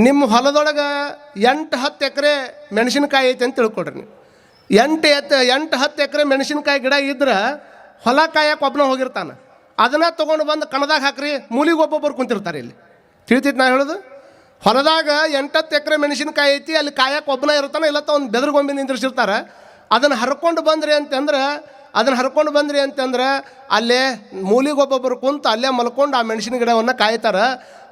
ನಿಮ್ಮ ಹೊಲದೊಳಗೆ 8-10 ಎಕರೆ ಮೆಣಸಿನ್ಕಾಯಿ ಐತೆ ಅಂತ ತಿಳ್ಕೊಡ್ರಿ ನೀವು. 8-10 ಎಕರೆ ಮೆಣಸಿನ್ಕಾಯಿ ಗಿಡ ಇದ್ರೆ ಹೊಲ ಕಾಯಕ್ಕೆ ಒಬ್ಬನ ಹೋಗಿರ್ತಾನೆ. ಅದನ್ನು ತೊಗೊಂಡು ಬಂದು ಕಣದಾಗ ಹಾಕ್ರಿ, ಮೂಲಿಗೆ ಒಬ್ಬೊಬ್ಬರು ಕುಂತಿರ್ತಾರೆ. ಇಲ್ಲಿ ತಿಳಿತೈತೆ ನಾ ಹೇಳೋದು. ಹೊಲದಾಗ 8-10 ಎಕರೆ ಮೆಣಸಿನ್ಕಾಯಿ ಐತಿ, ಅಲ್ಲಿ ಕಾಯಕ್ಕೆ ಒಬ್ಬನ ಇರ್ತಾನೆ, ಇಲ್ಲ ಒಂದು ಬೆದರ್ಗೊಂಬಿ ನಿಂದ್ರಿಸಿರ್ತಾರೆ. ಅದನ್ನು ಹರ್ಕೊಂಡು ಬಂದ್ರಿ ಅಂತಂದ್ರೆ ಅಲ್ಲೇ ಮೂಲಿಗೆ ಒಬ್ಬೊಬ್ಬರು ಕುಂತು ಅಲ್ಲೇ ಮಲ್ಕೊಂಡು ಆ ಮೆಣಸಿನ ಗಿಡವನ್ನು ಕಾಯ್ತಾರೆ.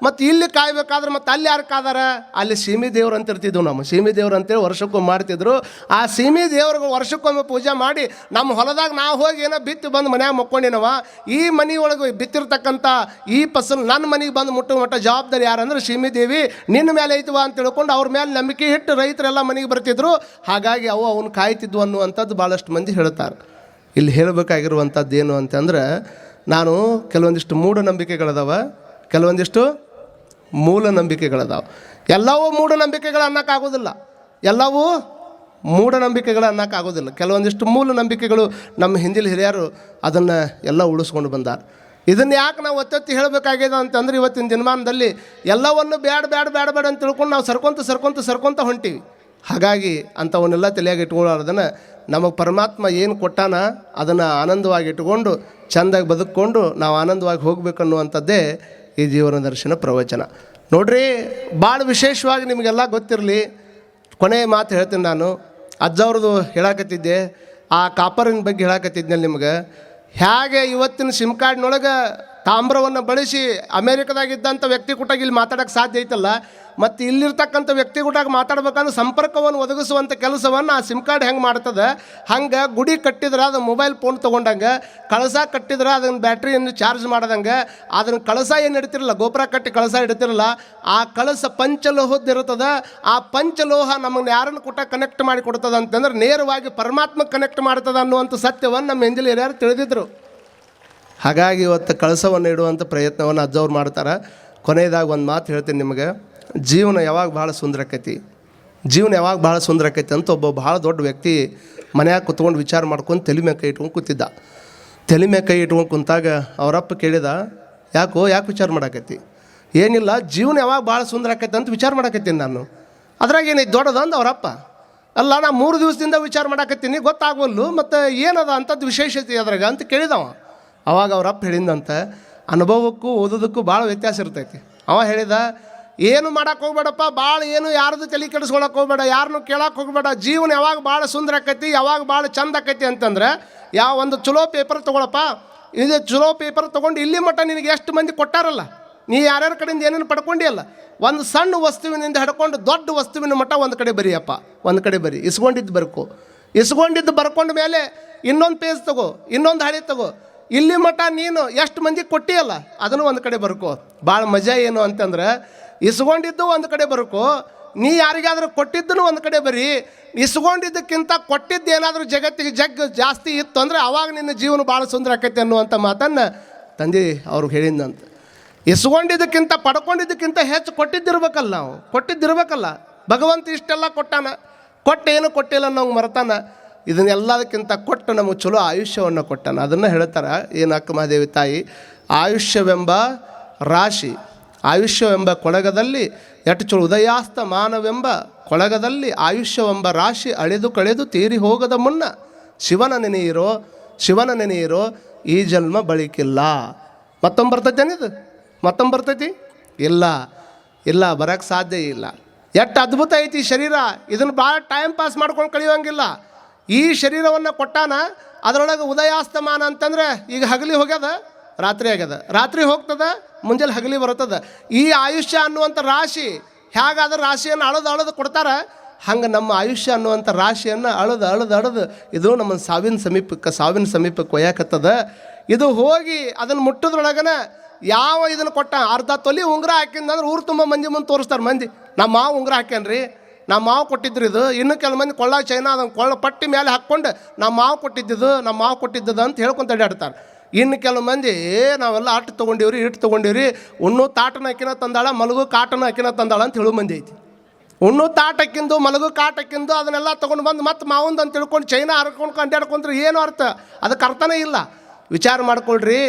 ಮತ್ತು ಇಲ್ಲಿ ಕಾಯ್ಬೇಕಾದ್ರೆ ಮತ್ತು ಅಲ್ಲಿ ಯಾರು ಕಾದಾರ? ಅಲ್ಲಿ ಸೀಮಿ ದೇವ್ರು ಅಂತ ಇರ್ತಿದ್ವು. ನಮ್ಮ ಸೀಮಿ ದೇವ್ರು ಅಂತೇಳಿ ವರ್ಷಕ್ಕೊಮ್ಮೆ ಮಾಡ್ತಿದ್ರು. ಆ ಸೀಮಿ ದೇವ್ರಿಗೆ ವರ್ಷಕ್ಕೊಮ್ಮೆ ಪೂಜೆ ಮಾಡಿ ನಮ್ಮ ಹೊಲದಾಗ ನಾವು ಹೋಗಿ ಏನೋ ಬಿತ್ತಿ ಬಂದು ಮನ್ಯಾಗ ಮಕ್ಕೊಂಡಿನವ, ಈ ಮನೆ ಒಳಗೆ ಬಿತ್ತಿರ್ತಕ್ಕಂಥ ಈ ಫಸಲು ನನ್ನ ಮನೆಗೆ ಬಂದು ಮುಟ್ಟೋ ಮಟ್ಟ ಜವಾಬ್ದಾರಿ ಯಾರಂದ್ರೆ ಸೀಮಿ ದೇವಿ ನಿನ್ನ ಮೇಲೆ ಐತವ ಅಂತ ತಿಳ್ಕೊಂಡು ಅವ್ರ ಮೇಲೆ ನಂಬಿಕೆ ಇಟ್ಟು ರೈತರೆಲ್ಲ ಮನೆಗೆ ಬರ್ತಿದ್ರು. ಹಾಗಾಗಿ ಅವನು ಕಾಯ್ತಿದ್ವು ಅನ್ನುವಂಥದ್ದು ಭಾಳಷ್ಟು ಮಂದಿ ಹೇಳ್ತಾರೆ. ಇಲ್ಲಿ ಹೇಳಬೇಕಾಗಿರುವಂಥದ್ದು ಏನು ಅಂತಂದ್ರೆ, ನಾನು ಕೆಲವೊಂದಿಷ್ಟು ಮೂಢನಂಬಿಕೆಗಳದಾವ, ಕೆಲವೊಂದಿಷ್ಟು ಮೂಲನಂಬಿಕೆಗಳದಾವ. ಎಲ್ಲವೂ ಮೂಢನಂಬಿಕೆಗಳು ಅನ್ನೋಕ್ಕಾಗೋದಿಲ್ಲ, ಎಲ್ಲವೂ ಮೂಢನಂಬಿಕೆಗಳು ಅನ್ನೋಕ್ಕಾಗೋದಿಲ್ಲ. ಕೆಲವೊಂದಿಷ್ಟು ಮೂಢನಂಬಿಕೆಗಳು ನಮ್ಮ ಹಿಂದಿನ ಹಿರಿಯರು ಅದನ್ನು ಎಲ್ಲ ಉಳಿಸ್ಕೊಂಡು ಬಂದಾರೆ. ಇದನ್ನು ಯಾಕೆ ನಾವು ಒತ್ತಿ ಹೇಳಬೇಕಾಗಿದೆ ಅಂತಂದ್ರೆ, ಇವತ್ತಿನ ದಿನಮಾನದಲ್ಲಿ ಎಲ್ಲವನ್ನು ಬೇಡ ಅಂತ ತಿಳ್ಕೊಂಡು ನಾವು ಸರ್ಕೊಂತ ಹೊಂಟೀವಿ. ಹಾಗಾಗಿ ಅಂಥವನ್ನೆಲ್ಲ ತಲೆಯಾಗಿ ಇಟ್ಕೊಳ್ಳೋದನ್ನು ನಮಗೆ ಪರಮಾತ್ಮ ಏನು ಕೊಟ್ಟಾನ ಅದನ್ನು ಆನಂದವಾಗಿ ಇಟ್ಕೊಂಡು ಚೆಂದಾಗಿ ಬದುಕ್ಕೊಂಡು ನಾವು ಆನಂದವಾಗಿ ಹೋಗ್ಬೇಕನ್ನುವಂಥದ್ದೇ ಈ ಜೀವನ ದರ್ಶನ ಪ್ರವಚನ. ನೋಡ್ರಿ, ಭಾಳ ವಿಶೇಷವಾಗಿ ನಿಮಗೆಲ್ಲ ಗೊತ್ತಿರಲಿ, ಕೊನೆಯ ಮಾತು ಹೇಳ್ತೀನಿ ನಾನು. ಅಜ್ಜವ್ರದ್ದು ಹೇಳಕತ್ತಿದ್ದೆ, ಆ ಕಾಪರಿನ ಬಗ್ಗೆ ಹೇಳಕತ್ತಿದ್ನಲ್ಲಿ ನಿಮ್ಗೆ. ಹೇಗೆ ಇವತ್ತಿನ ಸಿಮ್ ಕಾರ್ಡ್ನೊಳಗೆ ತಾಮ್ರವನ್ನು ಬಳಸಿ ಅಮೇರಿಕದಾಗಿದ್ದಂಥ ವ್ಯಕ್ತಿ ಕೂಟಾಗ ಇಲ್ಲಿ ಮಾತಾಡೋಕ್ಕೆ ಸಾಧ್ಯ ಐತಲ್ಲ, ಮತ್ತು ಇಲ್ಲಿರ್ತಕ್ಕಂಥ ವ್ಯಕ್ತಿ ಕೂಟಾಗ ಮಾತಾಡ್ಬೇಕಂದ್ರೆ ಸಂಪರ್ಕವನ್ನು ಒದಗಿಸುವಂಥ ಕೆಲಸವನ್ನು ಆ ಸಿಮ್ ಕಾರ್ಡ್ ಹೆಂಗೆ ಮಾಡ್ತದೆ, ಹಂಗೆ ಗುಡಿ ಕಟ್ಟಿದ್ರೆ ಅದು ಮೊಬೈಲ್ ಫೋನ್ ತೊಗೊಂಡಂಗೆ, ಕಳಸ ಕಟ್ಟಿದ್ರೆ ಅದನ್ನು ಬ್ಯಾಟ್ರಿಯನ್ನು ಚಾರ್ಜ್ ಮಾಡ್ದಂಗೆ, ಅದನ್ನು ಕಳಸ ಏನು ಇಡ್ತಿರಲ್ಲ, ಗೋಪುರ ಕಟ್ಟಿ ಕಳಸ ಇಡ್ತಿರಲ್ಲ, ಆ ಕಳಸ ಪಂಚಲೋಹದ್ದಿರ್ತದೆ. ಆ ಪಂಚಲೋಹ ನಮ್ಮನ್ನು ಯಾರನ್ನು ಕೂಟ ಕನೆಕ್ಟ್ ಮಾಡಿ ಕೊಡ್ತದೆ ಅಂತಂದ್ರೆ ನೇರವಾಗಿ ಪರಮಾತ್ಮ ಕನೆಕ್ಟ್ ಮಾಡ್ತದೆ ಅನ್ನುವಂಥ ಸತ್ಯವನ್ನು ನಮ್ಮ ಹಿಂದಿನ ಹಿರಿಯರು ತಿಳಿದಿದ್ರು. ಹಾಗಾಗಿ ಇವತ್ತು ಕಳಸವನ್ನು ಇಡುವಂಥ ಪ್ರಯತ್ನವನ್ನು ಅಜ್ಜವ್ರು ಮಾಡ್ತಾರೆ. ಕೊನೆಯದಾಗಿ ಒಂದು ಮಾತು ಹೇಳ್ತೀನಿ ನಿಮಗೆ. ಜೀವನ ಯಾವಾಗ ಭಾಳ ಸುಂದರ ಆಕೈತಿ ಅಂತ ಒಬ್ಬ ಭಾಳ ದೊಡ್ಡ ವ್ಯಕ್ತಿ ಮನ್ಯಾಗ ಕುತ್ಕೊಂಡು ವಿಚಾರ ಮಾಡ್ಕೊಂಡು ತಲೆ ಮೇಲೆ ಕೈ ಇಟ್ಕೊಂಡು ಕೂತಿದ್ದ. ತಲೆ ಮೇಲೆ ಕೈ ಇಟ್ಕೊಂಡು ಕುಂತಾಗ ಅವರಪ್ಪ ಕೇಳಿದ, ಯಾಕೆ ವಿಚಾರ ಮಾಡಾಕೈತಿ? ಏನಿಲ್ಲ, ಜೀವನ ಯಾವಾಗ ಭಾಳ ಸುಂದರ ಆಕೈತಿ ಅಂತ ವಿಚಾರ ಮಾಡಾಕತ್ತೀನಿ ನಾನು. ಅದ್ರಾಗ ಏನೈತಿ ದೊಡ್ಡದಂದು ಅವರಪ್ಪ. ಅಲ್ಲ, ನಾ 3 ದಿವಸದಿಂದ ವಿಚಾರ ಮಾಡಾಕತ್ತೀನಿ, ಗೊತ್ತಾಗವಲ್ಲು, ಮತ್ತು ಏನದ ಅಂಥದ್ದು ವಿಶೇಷತೆ ಅದ್ರಾಗ ಅಂತ ಕೇಳಿದವ. ಅವಾಗ ಅವರಪ್ಪ ಹೇಳಿದಂತ, ಅನುಭವಕ್ಕೂ ಓದೋದಕ್ಕೂ ಭಾಳ ವ್ಯತ್ಯಾಸ ಇರ್ತೈತಿ. ಅವ ಹೇಳಿದ, ಏನು ಮಾಡಕ್ಕೆ ಹೋಗ್ಬೇಡಪ್ಪ, ಭಾಳ ಏನು ಯಾರ್ದು ತಲೆ ಕೆಡಿಸ್ಕೊಳಕ್ಕೆ ಹೋಗ್ಬೇಡ, ಯಾರನ್ನೂ ಕೇಳಕ್ಕೆ ಹೋಗ್ಬೇಡ. ಜೀವನ ಯಾವಾಗ ಭಾಳ ಸುಂದರ ಆಕೈತಿ, ಯಾವಾಗ ಭಾಳ ಚಂದ ಆಕೈತಿ ಅಂತಂದ್ರೆ, ಒಂದು ಚಲೋ ಪೇಪರ್ ತೊಗೊಳಪ್ಪ. ಇದು ಚಲೋ ಪೇಪರ್ ತೊಗೊಂಡು ಇಲ್ಲಿ ಮಟ್ಟ ನಿನಗೆ ಎಷ್ಟು ಮಂದಿ ಕೊಟ್ಟಾರಲ್ಲ, ನೀ ಯಾರ್ಯಾರ ಕಡೆಯಿಂದ ಏನೇನು ಪಡ್ಕೊಂಡಿಯಲ್ಲ, ಒಂದು ಸಣ್ಣ ವಸ್ತುವಿನಿಂದ ಹಿಡ್ಕೊಂಡು ದೊಡ್ಡ ವಸ್ತುವಿನ ಮಟ್ಟ ಒಂದು ಕಡೆ ಬರೀಯಪ್ಪ, ಒಂದು ಕಡೆ ಬರೀ. ಇಸ್ಕೊಂಡಿದ್ದು ಬರ್ಕೊಂಡ ಮೇಲೆ ಇನ್ನೊಂದು ಪೇಜ್ ತಗೋ, ಇನ್ನೊಂದು ಹಾಳಿ ತಗೋ. ಇಲ್ಲಿ ಮಟ್ಟ ನೀನು ಎಷ್ಟು ಮಂದಿಗೆ ಕೊಟ್ಟಿಯಲ್ಲ ಅದನ್ನು ಒಂದು ಕಡೆ ಬರ್ಕೋ. ಭಾಳ ಮಜಾ ಏನು ಅಂತಂದ್ರೆ, ಇಸ್ಕೊಂಡಿದ್ದು ಒಂದು ಕಡೆ ಬರ್ಕೋ, ನೀ ಯಾರಿಗಾದ್ರೂ ಕೊಟ್ಟಿದ್ದನ್ನು ಒಂದು ಕಡೆ ಬರೀ. ಇಸ್ಕೊಂಡಿದ್ದಕ್ಕಿಂತ ಕೊಟ್ಟಿದ್ದು ಏನಾದರೂ ಜಗತ್ತಿಗೆ ಜಾಸ್ತಿ ಇತ್ತು ಅಂದರೆ ಅವಾಗ ನಿನ್ನ ಜೀವನ ಭಾಳ ಸುಂದರ ಆಕೈತೆ ಅನ್ನುವಂಥ ಮಾತನ್ನು ತಂದೆ ಅವ್ರಿಗೆ ಹೇಳಿದಂತ. ಇಸ್ಕೊಂಡಿದ್ದಕ್ಕಿಂತ ಪಡ್ಕೊಂಡಿದ್ದಕ್ಕಿಂತ ಹೆಚ್ಚು ಕೊಟ್ಟಿದ್ದಿರ್ಬೇಕಲ್ಲ. ಭಗವಂತ ಇಷ್ಟೆಲ್ಲ ಕೊಟ್ಟಾನ, ಏನು ಕೊಟ್ಟಿಲ್ಲ ಅನ್ನೋಂಗೆ ಮರ್ತಾನ. ಇದನ್ನೆಲ್ಲದಕ್ಕಿಂತ ಕೊಟ್ಟು ನಮಗೆ ಚಲೋ ಆಯುಷ್ಯವನ್ನು ಕೊಟ್ಟಾನ. ಅದನ್ನು ಹೇಳ್ತಾರೆ, ಏನು ಅಕ್ಕ ಮಹಾದೇವಿ ತಾಯಿ, ಆಯುಷ್ಯವೆಂಬ ರಾಶಿ, ಆಯುಷ್ಯವೆಂಬ ಕೊಳಗದಲ್ಲಿ ಎಷ್ಟು ಚಲೋ, ಉದಯಾಸ್ತ ಮಾನವೆಂಬ ಕೊಳಗದಲ್ಲಿ ಆಯುಷ್ಯವೆಂಬ ರಾಶಿ ಕಳೆದು ತೀರಿ ಹೋಗದ ಮುನ್ನ ಶಿವನ ನೆನೆಯಿರೋ ಈ ಜನ್ಮ ಬಳಿಕಿಲ್ಲ. ಮತ್ತೊಮ್ಮೆ ಬರ್ತೈತಿ ಇಲ್ಲ, ಬರೋಕ್ಕೆ ಸಾಧ್ಯ ಇಲ್ಲ. ಎಷ್ಟು ಅದ್ಭುತ ಐತಿ ಶರೀರ. ಇದನ್ನು ಭಾಳ ಟೈಮ್ ಪಾಸ್ ಮಾಡ್ಕೊಂಡು ಕಳಿಯೋಂಗಿಲ್ಲ. ಈ ಶರೀರವನ್ನು ಕೊಟ್ಟಾನ, ಅದರೊಳಗೆ ಉದಯಾಸ್ತಮಾನ ಅಂತಂದ್ರೆ ಈಗ ಹಗಲಿ ಹೋಗ್ಯದ, ರಾತ್ರಿ ಆಗ್ಯದ, ರಾತ್ರಿ ಹೋಗ್ತದ, ಮುಂಜಾನೆ ಹಗಲಿ ಬರ್ತದ. ಈ ಆಯುಷ್ಯ ಅನ್ನುವಂಥ ರಾಶಿ ಹೇಗಾದ್ರೆ ರಾಶಿಯನ್ನು ಅಳದು ಕೊಡ್ತಾರೆ, ಹಂಗೆ ನಮ್ಮ ಆಯುಷ್ಯ ಅನ್ನುವಂಥ ರಾಶಿಯನ್ನು ಅಳದು ಇದು ನಮ್ಮ ಸಾವಿನ ಸಮೀಪಕ್ಕೆ ಒಯ್ಯಾಕತ್ತದ. ಇದು ಹೋಗಿ ಅದನ್ನು ಮುಟ್ಟೋದ್ರೊಳಗನ ಇದನ್ನು ಕೊಟ್ಟ ಅರ್ಧ ತೊಲಿ ಉಂಗುರ ಹಾಕಿಂದಂದ್ರೆ ಊರು ತುಂಬ ಮಂದಿ ಮುಂದೆ ತೋರಿಸ್ತಾರೆ. ಮಂದಿ ನಮ್ಮ ಮಾವು ಉಂಗುರ ಹಾಕ್ಯಾನ್ರಿ, ನಮ್ಮ ಮಾವು ಕೊಟ್ಟಿದ್ರು ಇದು. ಇನ್ನು ಕೆಲವು ಮಂದಿ ಕೊಳ್ಳ ಚೈನ ಅದನ್ನು ಕೊಳ್ಳ ಪಟ್ಟಿ ಮೇಲೆ ಹಾಕ್ಕೊಂಡು ನಮ್ಮ ಮಾವು ಕೊಟ್ಟಿದ್ದದು ಅಂತ ಹೇಳ್ಕೊಂತ ಅಡ್ಡಾಡ್ತಾರೆ. ಇನ್ನು ಕೆಲವು ಮಂದಿ ನಾವೆಲ್ಲ ಇಟ್ಟು ತೊಗೊಂಡಿವ್ರಿ, ಉಣ್ಣು ತಾಟನ ಅಕ್ಕಿನ ತಂದಾಳ, ಮಲಗು ಕಾಟನ ಅಕ್ಕಿನ ತಂದಾಳ ಅಂತ ಹೇಳೋ ಮಂದಿ ಐತಿ. ಉಣ್ಣು ತಾಟಕ್ಕಿಂದು ಮಲಗು ಕಾಟಕ್ಕಿಂದು ಅದನ್ನೆಲ್ಲ ತೊಗೊಂಡು ಬಂದು ಮತ್ತೆ ಮಾವಂದು ಅಂತ ತಿಳ್ಕೊಂಡು ಚೈನಾ ಹರ್ಕೊಂಡು ಅಡ್ಡಾಡ್ಕೊಂಡ್ರೆ ಏನು ಅರ್ಥ? ಅದಕ್ಕೆ ಅರ್ಥನೇ ಇಲ್ಲ. ವಿಚಾರ ಮಾಡ್ಕೊಳ್ರಿ,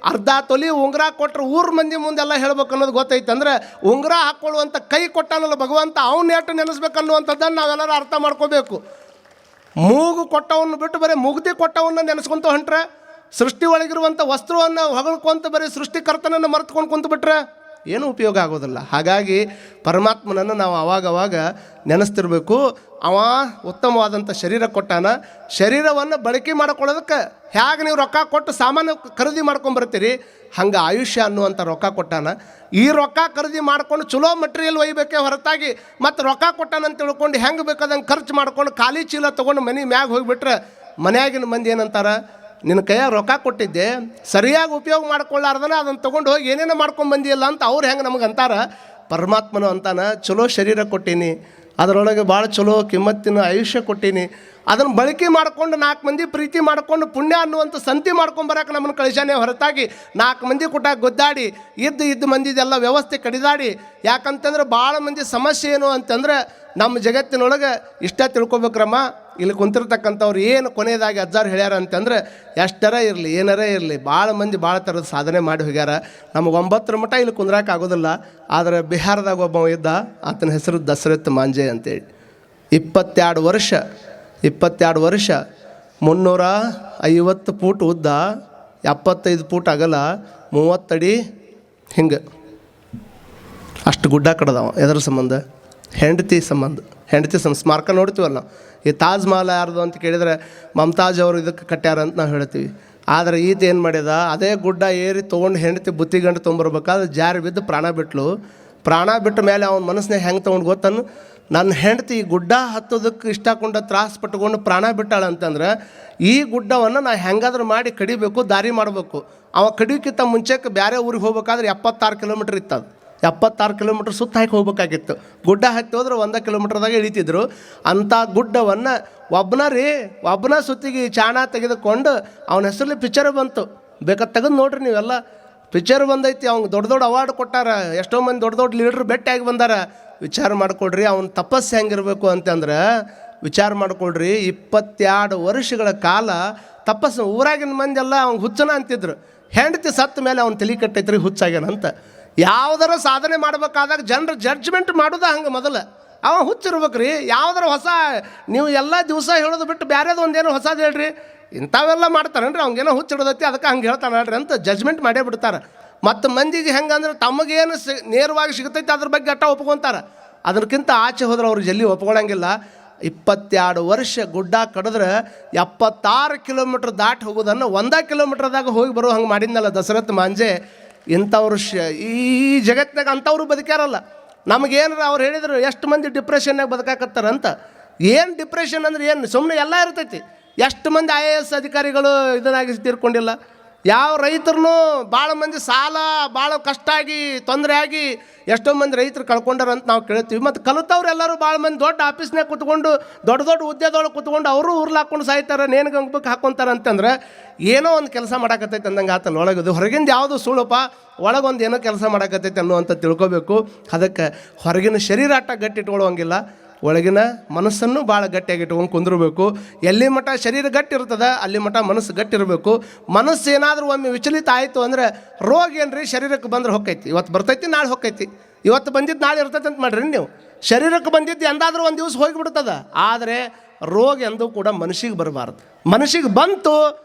ಅರ್ಧ ತೊಲಿ ಉಂಗುರ ಕೊಟ್ಟರೆ ಊರ ಮಂದಿ ಮುಂದೆಲ್ಲ ಹೇಳ್ಬೇಕು ಅನ್ನೋದು ಗೊತ್ತೈತೆ. ಅಂದರೆ ಉಂಗುರ ಹಾಕ್ಕೊಳ್ಳುವಂಥ ಕೈ ಕೊಟ್ಟಾನಲ್ಲ ಭಗವಂತ, ಅವನ್ನ ಎಷ್ಟು ನೆನೆಸ್ಬೇಕನ್ನುವಂಥದ್ದನ್ನು ನಾವೆಲ್ಲರೂ ಅರ್ಥ ಮಾಡ್ಕೋಬೇಕು. ಮೂಗು ಕೊಟ್ಟವನ್ನು ಬಿಟ್ಟು ಬರೀ ಮುಗ್ದಿ ಕೊಟ್ಟವನ್ನು ನೆನೆಸ್ಕೊಂತ ಹೊಂಟ್ರೆ, ಸೃಷ್ಟಿ ಒಳಗಿರುವಂಥ ವಸ್ತ್ರವನ್ನು ಹೊಗಳ್ಕೊಂತ ಬರೀ ಸೃಷ್ಟಿಕರ್ತನನ್ನು ಮರೆತ್ಕೊಂಡು ಕುಂತುಬಿಟ್ರೆ ಏನೂ ಉಪಯೋಗ ಆಗೋದಿಲ್ಲ. ಹಾಗಾಗಿ ಪರಮಾತ್ಮನನ್ನು ನಾವು ಅವಾಗವಾಗ ನೆನೆಸ್ತಿರ್ಬೇಕು. ಅವ ಉತ್ತಮವಾದಂಥ ಶರೀರ ಕೊಟ್ಟಾನ. ಶರೀರವನ್ನು ಬಳಕೆ ಮಾಡ್ಕೊಳ್ಳೋದಕ್ಕೆ ಹೇಗೆ ನೀವು ರೊಕ್ಕ ಕೊಟ್ಟು ಸಾಮಾನು ಖರೀದಿ ಮಾಡ್ಕೊಂಬರ್ತೀರಿ, ಹಂಗೆ ಆಯುಷ್ಯ ಅನ್ನುವಂಥ ರೊಕ್ಕ ಕೊಟ್ಟಾನ. ಈ ರೊಕ್ಕ ಖರೀದಿ ಮಾಡ್ಕೊಂಡು ಚಲೋ ಮಟೀರಿಯಲ್ ಒಯ್ಬೇಕೇ ಹೊರತಾಗಿ ಮತ್ತು ರೊಕ್ಕ ಕೊಟ್ಟಾನಂತ ತಿಳ್ಕೊಂಡು ಹೆಂಗೆ ಬೇಕಾದಂಗೆ ಖರ್ಚು ಮಾಡ್ಕೊಂಡು ಖಾಲಿ ಚೀಲ ತೊಗೊಂಡು ಮನೆ ಮ್ಯಾಗ ಹೋಗಿಬಿಟ್ರೆ ಮನೆಯಾಗಿನ ಮಂದಿ ಏನಂತಾರೆ, ನಿನ್ನ ಕೈಯಾಗ ರೊಕ್ಕ ಕೊಟ್ಟಿದ್ದೆ ಸರಿಯಾಗಿ ಉಪಯೋಗ ಮಾಡ್ಕೊಳ್ಳಾರ್ದನ ಅದನ್ನು ತೊಗೊಂಡು ಹೋಗಿ ಏನೇನೋ ಮಾಡ್ಕೊಂಡು ಬಂದಿಲ್ಲ ಅಂತ ಅವ್ರು ಹೆಂಗೆ ನಮಗೆ ಅಂತಾರೆ. ಪರಮಾತ್ಮನು ಅಂತಾನೆ, ಚಲೋ ಶರೀರ ಕೊಟ್ಟೀನಿ, ಅದರೊಳಗೆ ಭಾಳ ಚಲೋ ಕಿಮ್ಮತ್ತಿನ ಆಯುಷ್ಯ ಕೊಟ್ಟೀನಿ, ಅದನ್ನು ಬಳಕೆ ಮಾಡ್ಕೊಂಡು 4 ಮಂದಿ ಪ್ರೀತಿ ಮಾಡ್ಕೊಂಡು ಪುಣ್ಯ ಅನ್ನುವಂಥ ಸಂತಿ ಮಾಡ್ಕೊಂಬರಕ್ಕೆ ನಮ್ಮನ್ನು ಕಳಿಸಾನೆ ಹೊರತಾಗಿ 4 ಮಂದಿ ಕೂಟಾಗ ಗೊದ್ದಾಡಿ ಇದ್ದು ಮಂದಿದೆಲ್ಲ ವ್ಯವಸ್ಥೆ ಕಡಿದಾಡಿ. ಯಾಕಂತಂದ್ರೆ ಭಾಳ ಮಂದಿ ಸಮಸ್ಯೆ ಏನು ಅಂತಂದ್ರೆ ನಮ್ಮ ಜಗತ್ತಿನೊಳಗೆ ಇಷ್ಟ ತಿಳ್ಕೊಬೇಕ್ರಮ್ಮ, ಇಲ್ಲಿ ಕುಂತಿರ್ತಕ್ಕಂಥವ್ರು ಏನು ಕೊನೆಯದಾಗಿ ಅಜ್ಜಾರು ಹೇಳ್ಯಾರ ಅಂತಂದ್ರೆ, ಎಷ್ಟರ ಇರಲಿ ಏನಾರೇ ಇರಲಿ ಭಾಳ ಮಂದಿ ಭಾಳ ಥರದ ಸಾಧನೆ ಮಾಡಿ ಹೋಗ್ಯಾರ. ನಮಗೆ 9 ಮಠ ಇಲ್ಲಿ ಕುಂದ್ರಾಕ ಆಗೋದಿಲ್ಲ. ಆದರೆ ಬಿಹಾರದಾಗ ಒಬ್ಬ ಇದ್ದ, ಆತನ ಹೆಸರು ದಶರಥ್ ಮಾಂಜೆ ಅಂತೇಳಿ. 22 ವರ್ಷ 350 ಫೂಟ್ ಉದ್ದ, 75 ಫೂಟ್ ಅಗಲ, 30 ಅಡಿ ಹಿಂಗೆ ಅಷ್ಟು ಗುಡ್ಡ ಕಡ್ದವ. ಎದರ ಸಂಬಂಧ? ಹೆಂಡತಿ ಸ್ಮಾರಕ ನೋಡ್ತೀವಲ್ಲ ನಾವು. ಈ ತಾಜ್ ಮಹಲ್ ಯಾರ್ದು ಅಂತ ಕೇಳಿದರೆ ಮಮತಾಜ್ ಅವರು ಇದಕ್ಕೆ ಕಟ್ಟ್ಯಾರ ಅಂತ ನಾವು ಹೇಳ್ತೀವಿ. ಆದರೆ ಈತ ಏನು ಮಾಡಿದ, ಅದೇ ಗುಡ್ಡ ಏರಿ ತೊಗೊಂಡು ಹೆಂಡತಿ ಬುತ್ತಿಗಂಡು ತೊಗೊಂಬರ್ಬೇಕಾದ್ರೆ ಜಾರಿ ಬಿದ್ದು ಪ್ರಾಣ ಬಿಟ್ಟ ಮೇಲೆ ಅವನ ಮನಸ್ಸಿನಾಗ ಹೆಂಗೆ ತೊಗೊಂಡು ಗೊತ್ತನ್ನು, ನನ್ನ ಹೆಂಡತಿ ಈ ಗುಡ್ಡ ಹತ್ತೋದಕ್ಕೆ ಇಷ್ಟಕೊಂಡು ತ್ರಾಸ ಪಟ್ಕೊಂಡು ಪ್ರಾಣ ಬಿಟ್ಟಾಳ ಅಂತಂದ್ರೆ ಈ ಗುಡ್ಡವನ್ನು ನಾ ಹೆಂಗಾದ್ರೂ ಮಾಡಿ ಕಡಿಬೇಕು, ದಾರಿ ಮಾಡಬೇಕು. ಅವ ಕಡಿಯೋಕ್ಕಿಂತ ಮುಂಚೆಕ್ಕೆ ಬೇರೆ ಊರಿಗೆ ಹೋಗ್ಬೇಕಾದ್ರೆ 76 ಕಿಲೋಮೀಟ್ರ್ ಇತ್ತು. ಅದು 76 ಕಿಲೋಮೀಟ್ರ್ ಸುತ್ತ ಹಾಕಿ ಹೋಗ್ಬೇಕಾಗಿತ್ತು. ಗುಡ್ಡ ಹತ್ತಿ ಹೋದ್ರೆ 1 ಕಿಲೋಮೀಟ್ರ್ದಾಗ ಇಳಿತಿದ್ರು. ಅಂಥ ಗುಡ್ಡವನ್ನು ಒಬ್ಬನ ಸುತ್ತಿಗೆ ಚಾಣ ತೆಗೆದುಕೊಂಡು ಅವನ ಹೆಸರಲ್ಲಿ ಪಿಕ್ಚರ್ ಬಂತು. ಬೇಕಾದ ತೆಗೆದು ನೋಡ್ರಿ ನೀವೆಲ್ಲ, ಪಿಕ್ಚರ್ ಬಂದೈತಿ. ಅವ್ನಿಗೆ ದೊಡ್ಡ ಅವಾರ್ಡ್ ಕೊಟ್ಟಾರ. ಎಷ್ಟೋ ಮಂದಿ ದೊಡ್ಡ ಲೀಡ್ರ್ ಭೇಟಿಯಾಗಿ ಬಂದಾರ. ವಿಚಾರ ಮಾಡ್ಕೊಳ್ರಿ ಅವನ ತಪಸ್ಸು ಹೆಂಗಿರ್ಬೇಕು ಅಂತಂದ್ರೆ, ವಿಚಾರ ಮಾಡ್ಕೊಳ್ರಿ 22 ವರ್ಷಗಳ ಕಾಲ ತಪಸ್ಸು. ಊರಾಗಿನ ಮಂದಿ ಎಲ್ಲ ಅವ್ನು ಹುಚ್ಚನ ಅಂತಿದ್ರು. ಹೆಂಡತಿ ಸತ್ತ ಮೇಲೆ ಅವ್ನು ತಲೆ ಕಟ್ಟೈತ್ರಿ ಹುಚ್ಚಾಗ್ಯಾನಂತ. ಯಾವುದರ ಸಾಧನೆ ಮಾಡ್ಬೇಕಾದಾಗ ಜನರು ಜಡ್ಜ್ಮೆಂಟ್ ಮಾಡೋದ ಹಂಗೆ ಮೊದಲು. ಅವ ಹುಚ್ಚಿರ್ಬೇಕ್ರಿ. ಯಾವುದರ ಹೊಸ ನೀವು ಎಲ್ಲ ದಿವಸ ಹೇಳೋದು ಬಿಟ್ಟು ಬೇರೆದು ಒಂದೇನೋ ಹೊಸದು ಹೇಳ್ರಿ, ಇಂಥವೆಲ್ಲ ಮಾಡ್ತಾರನ್ರಿ, ಅವ್ನಿಗೇನೋ ಹುಚ್ಚಿಡೋದೈತಿ ಅದಕ್ಕೆ ಹಂಗೆ ಹೇಳ್ತಾನೆ ಅಂತ ಜಡ್ಜ್ಮೆಂಟ್ ಮಾಡೇ ಬಿಡ್ತಾರೆ. ಮತ್ತು ಮಂದಿಗೆ ಹೆಂಗಂದ್ರೆ ತಮಗೇನು ನೇರವಾಗಿ ಸಿಗ್ತೈತೆ ಅದ್ರ ಬಗ್ಗೆ ಅಟ್ಟ ಒಪ್ಕೊತಾರೆ. ಅದಕ್ಕಿಂತ ಆಚೆ ಹೋದ್ರೆ ಅವ್ರು ಜಲ್ದಿ ಒಪ್ಕೊಳ್ಳಂಗಿಲ್ಲ. 22 ವರ್ಷ ಗುಡ್ಡ ಕಡಿದ್ರೆ 76 ಕಿಲೋಮೀಟ್ರ್ ದಾಟಿ ಹೋಗೋದನ್ನು 1 ಕಿಲೋಮೀಟ್ರದಾಗ ಹೋಗಿ ಬರೋ ಹಂಗೆ ಮಾಡಿದ್ನಲ್ಲ ದಶರಥ್ ಮಾಂಜೆ. ಇಂಥವ್ರು ಈ ಜಗತ್ತಿನಾಗ ಅಂಥವ್ರು ಬದುಕ್ಯಾರಲ್ಲ. ನಮಗೇನಾರ ಅವ್ರು ಹೇಳಿದ್ರು ಎಷ್ಟು ಮಂದಿ ಡಿಪ್ರೆಷನ್ನಾಗ ಬದುಕಾಕತ್ತಾರಂತ. ಏನು ಡಿಪ್ರೆಷನ್ ಅಂದ್ರೆ ಏನು, ಸುಮ್ಮನೆ ಎಲ್ಲ ಇರ್ತೈತಿ. ಎಷ್ಟು ಮಂದಿ IAS ಅಧಿಕಾರಿಗಳು ಇದನ್ನಾಗಿ ತೀರ್ಕೊಂಡಿಲ್ಲ. ಯಾವ ರೈತರು ಭಾಳ ಮಂದಿ ಸಾಲ ಭಾಳ ಕಷ್ಟ ಆಗಿ ತೊಂದರೆ ಆಗಿ ಎಷ್ಟೋ ಮಂದಿ ರೈತರು ಕಳ್ಕೊಂಡಾರಂತ ನಾವು ಕೇಳ್ತೀವಿ. ಮತ್ತು ಕಲಿತವ್ರು ಎಲ್ಲರೂ ಭಾಳ ಮಂದಿ ದೊಡ್ಡ ಆಫೀಸ್ನಾಗ ಕೂತ್ಕೊಂಡು ದೊಡ್ಡ ಹುದ್ದೆದೊಳಗೆ ಕೂತ್ಕೊಂಡು ಅವರು ಊರ್ಲು ಹಾಕ್ಕೊಂಡು ಸಾಯ್ತಾರೆ, ನೇಣಿಗೆ ಹಾಕ್ಕೊಂತಾರೆ ಅಂತಂದ್ರೆ ಏನೋ ಒಂದು ಕೆಲಸ ಮಾಡಾಕತ್ತೈತೆ ಅಂದಂಗೆ ಆತಲ್ಲ. ಒಳಗದು ಹೊರಗಿಂದ ಯಾವುದು ಸುಳುಪ, ಒಳಗೊಂದು ಏನೋ ಕೆಲಸ ಮಾಡಾಕತ್ತೈತೆ ಅನ್ನುವಂಥ ತಿಳ್ಕೊಬೇಕು. ಅದಕ್ಕೆ ಹೊರಗಿನ ಶರೀರ ಆಟ ಗಟ್ಟಿ ಇಟ್ಕೊಳ್ಳುವಂಗಿಲ್ಲ, ಒಳಗಿನ ಮನಸ್ಸನ್ನು ಭಾಳ ಗಟ್ಟಿಯಾಗಿ ಇಟ್ಕೊಂಡು ಕುಂದಿರಬೇಕು. ಎಲ್ಲಿ ಮಠ ಶರೀರ ಗಟ್ಟಿ ಇರ್ತದೆ ಅಲ್ಲಿ ಮಠ ಮನಸ್ಸು ಗಟ್ಟಿರಬೇಕು. ಮನಸ್ಸು ಏನಾದರೂ ಒಮ್ಮೆ ವಿಚಲಿತ ಆಯಿತು ಅಂದರೆ ರೋಗ ಏನ್ರಿ ಶರೀರಕ್ಕೆ ಬಂದ್ರೆ ಹೊಕ್ಕೈತಿ. ಇವತ್ತು ಬರ್ತೈತಿ ನಾಳೆ ಹೊಕ್ಕೈತಿ, ಇವತ್ತು ಬಂದಿದ್ದು ನಾಳೆ ಇರ್ತೈತೆ ಅಂತ ಮಾಡ್ರಿ ನೀವು. ಶರೀರಕ್ಕೆ ಬಂದಿದ್ದು ಎಂದಾದರೂ ಒಂದು ದಿವಸ ಹೋಗಿಬಿಡ್ತದ. ಆದರೆ ರೋಗ ಎಂದೂ ಕೂಡ ಮನುಷ್ಯಗೆ ಬರಬಾರ್ದು. ಮನುಷ್ಯಗೆ ಬಂತು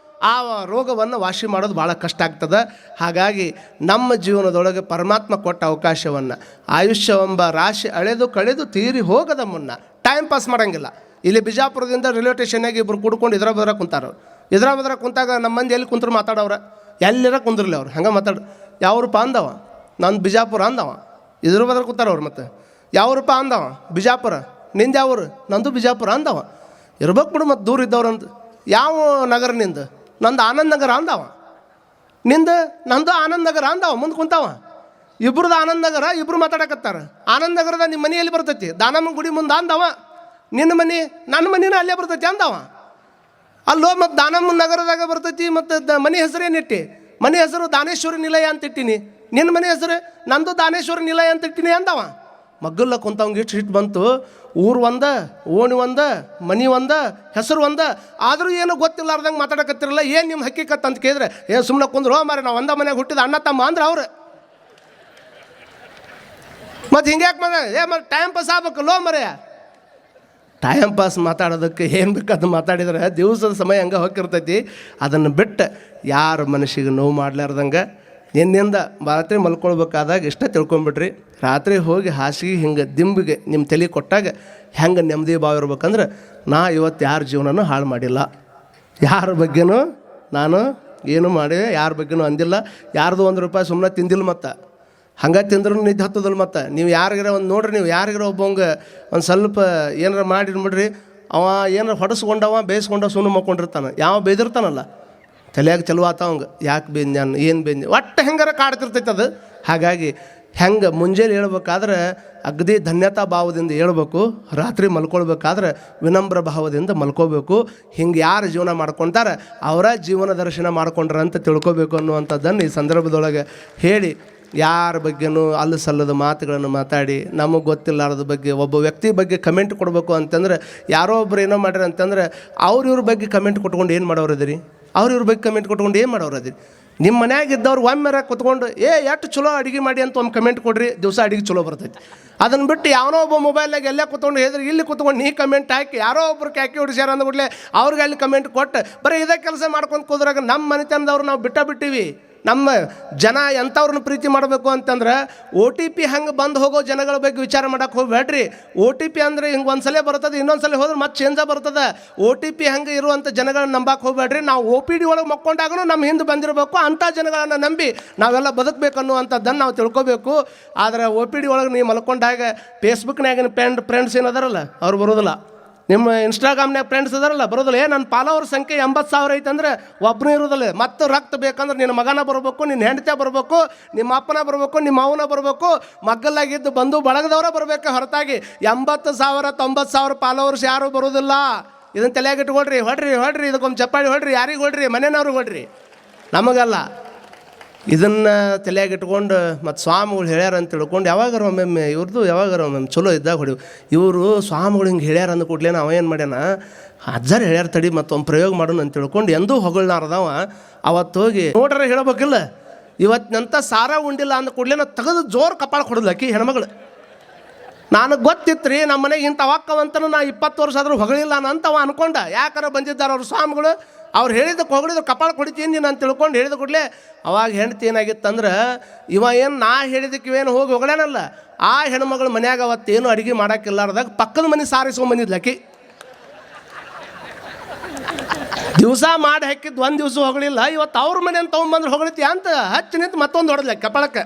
ಆ ರೋಗವನ್ನು ವಾಸಿ ಮಾಡೋದು ಭಾಳ ಕಷ್ಟ ಆಗ್ತದೆ. ಹಾಗಾಗಿ ನಮ್ಮ ಜೀವನದೊಳಗೆ ಪರಮಾತ್ಮ ಕೊಟ್ಟ ಅವಕಾಶವನ್ನು ಆಯುಷ್ಯವೆಂಬ ರಾಶಿ ಕಳೆದು ತೀರಿ ಹೋಗದ ಮುನ್ನ ಟೈಮ್ ಪಾಸ್ ಮಾಡೋಂಗಿಲ್ಲ. ಇಲ್ಲಿ ಬಿಜಾಪುರದಿಂದ ರೈಲ್ವೆ ಸ್ಟೇಷನ್ನಾಗಿ ಇಬ್ಬರು ಕುಡ್ಕೊಂಡು ಇದ್ರ ಬದ್ರ ಕುಂತಾಗ ನಮ್ಮ ಮಂದಿ ಎಲ್ಲಿ ಕುಂತರು ಮಾತಾಡೋರ, ಎಲ್ಲಿರ ಕುಂದ್ರಲಿ ಅವ್ರು ಹಂಗೆ ಯಾವ್ರಪ್ಪ ಅಂದವ, ನಂದು ಬಿಜಾಪುರ ಅಂದವ. ಬದ್ರ ಕೂತಾರವ್ರು. ಮತ್ತು ಯಾವ್ರಪ್ಪ ಅಂದವ, ಬಿಜಾಪುರ. ನಿಂದು ಯಾವ್ರು? ನಂದು ಬಿಜಾಪುರ ಅಂದವ. ಇರ್ಬೇಕು ಬಿಡು, ಮತ್ತು ದೂರ ಇದ್ದವ್ರಂತ. ಯಾವ ನಗರ ನಿಂದು? ನಂದು ಆನಂದ್ ನಗರ ಅಂದವ. ನಂದು ಆನಂದ್ ನಗರ ಅಂದವ. ಮುಂದೆ ಕುಂತಾವ. ಇಬ್ರದ್ದು ಆನಂದ್ ನಗರ, ಇಬ್ರು ಮಾತಾಡಕತ್ತಾರ. ಆನಂದ್ ನಗರದ ನಿಮ್ಮ ಮನೆ ಎಲ್ಲಿ ಬರ್ತೈತಿ? ದಾನಮ್ಮ ಗುಡಿ ಮುಂದೆ ಅಂದವ. ನಿನ್ನ ಮನೆ ನನ್ನ ಮನೆನೂ ಅಲ್ಲೇ ಬರ್ತೈತಿ ಅಂದವ. ಅಲ್ಲೋ ಮತ್ತು ದಾನಮ್ಮ ನಗರದಾಗ ಬರ್ತೈತಿ, ಮತ್ತು ಮನೆ ಹೆಸರೇನಿಟ್ಟಿ? ಮನೆ ಹೆಸರು ದಾನೇಶ್ವರಿ ನಿಲಯ ಅಂತ ಇಟ್ಟೀನಿ. ನಿನ್ನ ಮನೆ ಹೆಸರು? ನಂದು ದಾನೇಶ್ವರಿ ನಿಲಯ ಅಂತ ಇಟ್ಟೀನಿ ಅಂದವ. ಮಗ್ಗಲ್ಲ ಕುಂತವಂಗೆ ಇಷ್ಟು ಹಿಟ್ಟು ಬಂತು. ಊರು ಒಂದ, ಓಣಿ ಒಂದ, ಮನೆ ಒಂದ, ಹೆಸರು ಒಂದ, ಆದರೂ ಏನೋ ಗೊತ್ತಿಲ್ಲಾರ್ದಂಗೆ ಮಾತಾಡಕತ್ತಿರಲ್ಲ. ಏನು ನಿಮ್ಮ ಹಕ್ಕಿಕತ್ ಅಂತ ಕೇಳಿದ್ರೆ, ಸುಮ್ಮನೆ ಕುಂದ್ರು ಮಾರೆ ನಾವು ಒಂದ ಮನೆಯಾಗ ಹುಟ್ಟಿದ ಅಣ್ಣ ತಮ್ಮ ಅಂದ್ರೆ ಅವ್ರು. ಮತ್ತು ಹಿಂಗ್ಯಾಕೆ ಮತ್ತೆ ಟೈಮ್ ಪಾಸ್ ಆಗ್ಬೇಕಲ್ಲೋ ಮರೆಯ. ಟೈಮ್ ಪಾಸ್ ಮಾತಾಡೋದಕ್ಕೆ ಏನು ಬೇಕಾದ ಮಾತಾಡಿದ್ರೆ ದಿವಸದ ಸಮಯ ಹಂಗೆ ಹೋಗಿರ್ತೈತಿ. ಅದನ್ನು ಬಿಟ್ಟು ಯಾರ ಮನಸ್ಸಿಗೆ ನೋವು ಮಾಡ್ಲಾರ್ದಂಗೆ ನಿನ್ನಿಂದ ರಾತ್ರಿ ಮಲ್ಕೊಳ್ಬೇಕಾದಾಗ ಇಷ್ಟ ತಿಳ್ಕೊಂಬಿಟ್ರಿ. ರಾತ್ರಿ ಹೋಗಿ ಹಾಸಿಗೆ ಹಿಂಗೆ ದಿಂಬಿಗೆ ನಿಮ್ಮ ತಲೆ ಕೊಟ್ಟಾಗ ಹೆಂಗೆ ನೆಮ್ಮದಿ ಭಾವ ಇರ್ಬೇಕಂದ್ರೆ, ನಾ ಇವತ್ತು ಯಾರ ಜೀವನನೂ ಹಾಳು ಮಾಡಿಲ್ಲ, ಯಾರ ಬಗ್ಗೆನೂ ನಾನು ಏನು ಮಾಡಿ ಯಾರ ಬಗ್ಗೆನೂ ಅಂದಿಲ್ಲ, ಯಾರ್ದು ₹1 ಸುಮ್ಮನೆ ತಿಂದಿಲ್ಲ. ಮತ್ತು ಹಂಗೆ ತಿಂದ್ರೂ ನಿದ್ದೆ ಹತ್ತದಲ್ಲ. ಮತ್ತು ನೀವು ಯಾರಿಗಾರ ಒಂದು ನೋಡ್ರಿ, ನೀವು ಯಾರಿಗಾರ ಒಬ್ಬಂಗೆ ಒಂದು ಸ್ವಲ್ಪ ಏನಾರ ಮಾಡಿರ್ಬಿಡ್ರಿ, ಅವ ಏನಾರ ಹೊಡೆಸ್ಕೊಂಡವ ಬೇಯಿಸ್ಕೊಂಡವ ಸುಮ್ಮನೆ ಮಕ್ಕೊಂಡಿರ್ತಾನೆ. ಯಾವ ಬೇದಿರ್ತಾನಲ್ಲ ತಲೆಯಾಗ ಚಲೋ ಆತವಂಗೆ, ಯಾಕೆ ಬೇಂದ್ಯಾನು ಏನು ಬೇಂದ್ಯ ಒಟ್ಟು ಹೆಂಗಾರ ಕಾಡ್ತಿರ್ತೈತೆ ಅದು. ಹಾಗಾಗಿ ಹೆಂಗೆ ಮುಂಜಾನೆ ಹೇಳ್ಬೇಕಾದ್ರೆ ಅಗದಿ ಧನ್ಯತಾ ಭಾವದಿಂದ ಹೇಳ್ಬೇಕು, ರಾತ್ರಿ ಮಲ್ಕೊಳ್ಬೇಕಾದ್ರೆ ವಿನಮ್ರ ಭಾವದಿಂದ ಮಲ್ಕೋಬೇಕು. ಹಿಂಗೆ ಯಾರು ಜೀವನ ಮಾಡ್ಕೊತಾರೆ ಅವರ ಜೀವನ ದರ್ಶನ ಮಾಡ್ಕೊಂಡ್ರ ಅಂತ ತಿಳ್ಕೊಬೇಕು ಅನ್ನುವಂಥದ್ದನ್ನು ಈ ಸಂದರ್ಭದೊಳಗೆ ಹೇಳಿ, ಯಾರ ಬಗ್ಗೆನೂ ಅಲ್ಲ ಸಲ್ಲದ ಮಾತುಗಳನ್ನು ಮಾತಾಡಿ ನಮಗೆ ಗೊತ್ತಿಲ್ಲಾರದ ಬಗ್ಗೆ ಒಬ್ಬ ವ್ಯಕ್ತಿ ಬಗ್ಗೆ ಕಮೆಂಟ್ ಕೊಡಬೇಕು ಅಂತಂದ್ರೆ, ಯಾರೋ ಒಬ್ರು ಏನೋ ಮಾಡ್ರಿ ಅಂತಂದ್ರೆ ಇವ್ರ ಬಗ್ಗೆ ಕಮೆಂಟ್ ಕೊಟ್ಕೊಂಡು ಏನು ಮಾಡೋರದಿರಿ, ಇವ್ರ ಬಗ್ಗೆ ಕಮೆಂಟ್ ಕೊಟ್ಕೊಂಡು ಏನು ಮಾಡೋರದಿರಿ. ನಿಮ್ಮ ಮನ್ಯಾಗಿದ್ದವ್ರು ಒಮ್ಮೆರ ಕುತ್ಕೊಂಡು ಎಷ್ಟು ಚಲೋ ಅಡುಗೆ ಮಾಡಿ ಅಂತ ಒಂದು ಕಮೆಂಟ್ ಕೊಡ್ರಿ, ದಿವಸ ಅಡುಗೆ ಚಲೋ ಬರ್ತೈತಿ. ಅದನ್ನು ಬಿಟ್ಟು ಯಾವನೋ ಒಬ್ಬ ಮೊಬೈಲ್ನಾಗ ಎಲ್ಲೇ ಕುತ್ಕೊಂಡು ಹೇಳಿದ್ರೆ ಇಲ್ಲಿ ಕುತ್ಕೊಂಡು ನೀ ಕಮೆಂಟ್ ಹಾಕಿ ಯಾರೋ ಒಬ್ರು ಕ್ಯಾಕಿ ಹೊಡಿಸ್ಯಾರ ಅಂದ್ಬಿಡ್ಲೆ ಅವ್ರಿಗೆ ಅಲ್ಲಿ ಕಮೆಂಟ್ ಕೊಟ್ಟು ಬರೀ ಇದೇ ಕೆಲಸ ಮಾಡ್ಕೊಂಡು ಕೂದ್ರಾಗ ನಮ್ಮ ಮನೆತನದವ್ರು ನಾವು ಬಿಟ್ಟಿವಿ. ನಮ್ಮ ಜನ ಎಂಥವ್ರನ್ನ ಪ್ರೀತಿ ಮಾಡಬೇಕು ಅಂತಂದ್ರೆ OTP ಹಂಗೆ ಬಂದು ಹೋಗೋ ಜನಗಳ ಬಗ್ಗೆ ವಿಚಾರ ಮಾಡೋಕೆ ಹೋಗ್ಬೇಡ್ರಿ. OTP ಅಂದರೆ ಹಿಂಗೆ ಒಂದು ಸಲ ಬರ್ತದೆ, ಇನ್ನೊಂದು ಸಲ ಹೋದ್ರೆ ಮತ್ತೆ ಚೇಂಜ ಬರ್ತದೆ. OTP ಹಂಗೆ ಇರುವಂಥ ಜನಗಳನ್ನ ನಂಬಕ್ಕೆ ಹೋಗ್ಬೇಡ್ರಿ. ನಾವು OPD ಒಳಗೆ ಮಕ್ಕೊಂಡಾಗೂ ನಮ್ಮ ಹಿಂದೆ ಬಂದಿರಬೇಕು, ಅಂಥ ಜನಗಳನ್ನು ನಂಬಿ ನಾವೆಲ್ಲ ಬದುಕಬೇಕು ಅನ್ನುವಂಥದ್ದನ್ನು ನಾವು ತಿಳ್ಕೊಬೇಕು. ಆದರೆ OPD ಒಳಗೆ ನೀವು ಮಲ್ಕೊಂಡಾಗ ಫೇಸ್ಬುಕ್ನಾಗಿನ ಫ್ರೆಂಡ್ಸ್ ಏನದಾರಲ್ಲ ಅವ್ರು ಬರೋದಿಲ್ಲ, ನಿಮ್ಮ ಇನ್ಸ್ಟಾಗ್ರಾಮ್ನಾಗ ಫ್ರೆಂಡ್ಸ್ ಅದಾರಲ್ಲ ಬರೋದಿಲ್ಲ. ನನ್ನ ಫಾಲೋವರ್ ಸಂಖ್ಯೆ 80,000 ಐತಂದ್ರೆ ಒಬ್ಬನೇ ಇರೋದಿಲ್ಲ. ಮತ್ತು ರಕ್ತ ಬೇಕಂದ್ರೆ ನಿನ್ನ ಮಗನ ಬರಬೇಕು, ನಿನ್ನ ಹೆಂಡತಿ ಬರಬೇಕು, ನಿಮ್ಮ ಅಪ್ಪನ ಬರಬೇಕು, ನಿಮ್ಮ ಅವನ ಬರಬೇಕು, ಮಗ್ಗಲಾಗಿದ್ದು ಬಂದು ಬಳಗದವರ ಬರಬೇಕು. ಹೊರತಾಗಿ 80,000 90,000 ಫಾಲೋವರ್ಸ್ ಯಾರೂ ಬರೋದಿಲ್ಲ. ಇದನ್ನು ತಲೆಯಾಗಿ ಇಟ್ಕೊಳ್ರಿ. ಹೊಡ್ರಿ ಇದಕ್ಕೊಂದು ಚಪ್ಪಾಳಿ ಹೊಡ್ರಿ. ಯಾರಿಗೆ ಹೊಡ್ರಿ? ಮನೆಯವ್ರಿಗೆ ಹೊಡ್ರಿ, ನಮಗಲ್ಲ. ಇದನ್ನು ತಲೆಯಾಗಿ ಇಟ್ಕೊಂಡು ಮತ್ತು ಸ್ವಾಮಿಗಳು ಹೇಳ್ಯಾರ ಅಂತ ತಿಳ್ಕೊಂಡು ಯಾವಾಗಾರ ಒಮ್ಮೆ ಇವ್ರದ್ದು ಯಾವಾಗಾರ ಒಮ್ಮೆ ಚಲೋ ಇದ್ದಾಗ ಹೊಡಿವು. ಇವರು ಸ್ವಾಮಿಗಳು ಹಿಂಗೆ ಹೇಳ್ಯಾರ ಅಂದ ಕೂಡಲೇ ಅವ ಏನು ಮಾಡ್ಯಾನ, ಅಜ್ಜಾರ ಹೇಳ್ಯಾರ ತಡಿ ಮತ್ತೊಂದು ಪ್ರಯೋಗ ಮಾಡೋಣ ಅಂತ ತಿಳ್ಕೊಂಡು ಎಂದೂ ಹೊಗಳನಾರ್ದವ ಅವತ್ತು ಹೋಗಿ ನೋಡ್ರೆ ಹೇಳಬೇಕಿಲ್ಲ. ಇವತ್ತಿನಂತ ಸಾರ ಉಂಡಿಲ್ಲ ಅಂದ ಕೂಡಲೇ ನಾವು ತೆಗೆದು ಜೋರು ಕಪಾಳ ಕೊಡೋದ್ಲಕ್ಕಿ ಹೆಣ್ಮಗಳು. ನನಗೆ ಗೊತ್ತಿತ್ತು ರೀ ನಮ್ಮ ಮನೆಗೆ ಇಂಥ ಅಕ್ಕವಂತನೂ ನಾ 20 ವರ್ಷ ಆದರೂ ಹೊಗಳಿಲ್ಲ ಅಂತ ಅವ ಅನ್ಕೊಂಡ. ಯಾಕಾರ ಬಂದಿದ್ದಾರೆ ಅವ್ರು ಸ್ವಾಮಿಗಳು, ಅವ್ರು ಹೇಳಿದ್ದಕ್ಕೆ ಹೊಗಳಿದ್ರು ಕಪಾಳ ಕೊಡ್ತೀನಿ ನೀನು ಅಂತ ತಿಳ್ಕೊಂಡು ಹೇಳಿದ ಕೂಡಲೇ ಅವಾಗ ಹೆಂಡ್ತಿ ಏನಾಗಿತ್ತಂದ್ರೆ, ಇವ ಏನು ನಾ ಹೇಳಿದ್ದಕ್ಕೆ ಇವೇನು ಹೋಗಿ ಹೊಗಳೇನಲ್ಲ, ಆ ಹೆಣ್ಮಗಳು ಮನ್ಯಾಗ ಅವತ್ತೇನು ಅಡುಗೆ ಮಾಡೋಕ್ಕಿಲ್ಲಾರ್ದಾಗ ಪಕ್ಕದ ಮನೆ ಸಾರಿಸ್ಕೊಂಬಂದಿದ್ಲಕ್ಕಿ. ದಿವಸ ಮಾಡಿ ಹಾಕಿದ್ದು ಒಂದು ದಿವಸ ಹೊಗಳಿಲ್ಲ, ಇವತ್ತು ಅವ್ರ ಮನೆ ಅಂತ ತೊಗೊಂಬಂದ್ರೆ ಹೊಗಳಿತಿ ಅಂತ ಹಚ್ಚಿ ನಿಂತು ಮತ್ತೊಂದು ಹೊಡೆದ್ಲ ಕಪಾಳಕ್ಕೆ.